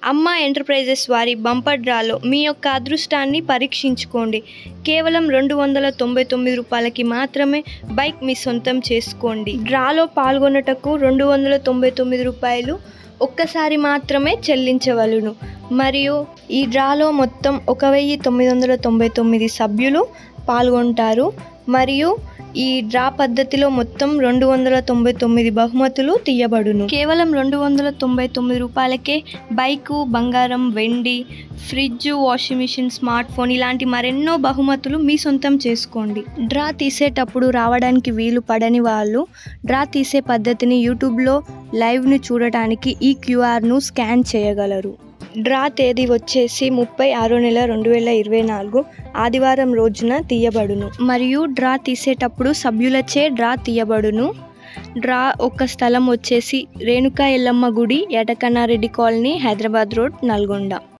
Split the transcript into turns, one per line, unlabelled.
అమ్మ ఎంటర్ప్రైజెస్ వారి బంపర్ డ్రాలో మీ యొక్క అదృష్టాన్ని పరీక్షించుకోండి. కేవలం 299 రూపాయలకి మాత్రమే బైక్ మీ సొంతం చేసుకోండి. డ్రాలో పాల్గొనుటకు 299 రూపాయలు ఒక్కసారి మాత్రమే చెల్లించవలెను. మరియు ఈ డ్రాలో మొత్తం 1999 సభ్యులు పాల్గొంటారు. మరియు ఈ డ్రా పద్ధతిలో మొత్తం 299 బహుమతులు తీయబడును. కేవలం 299 రూపాయలకే బైకు, బంగారం, వెండి, fridge, washing machine, smart phone ఇలాంటి మరెన్నో బహుమతులు మీ సొంతం చేసుకోండి. డ్రా తీసేటప్పుడు రావడానికి వీలు పడని వాళ్ళు డ్రా తీసే పద్ధతిని యూట్యూబ్లో లైవ్ను చూడటానికి ఈ క్యూఆర్ను స్కాన్ చేయగలరు. డ్రా తేదీ వచ్చేసి 30/6/2024 ఆదివారం రోజున తీయబడును. మరియు డ్రా తీసేటప్పుడు సభ్యులచే డ్రా తీయబడును. డ్రా ఒక స్థలం వచ్చేసి రేణుకా ఎల్లమ్మ గుడి, ఎటకన్నారెడ్డి కాలనీ, హైదరాబాద్ రోడ్, నల్గొండ.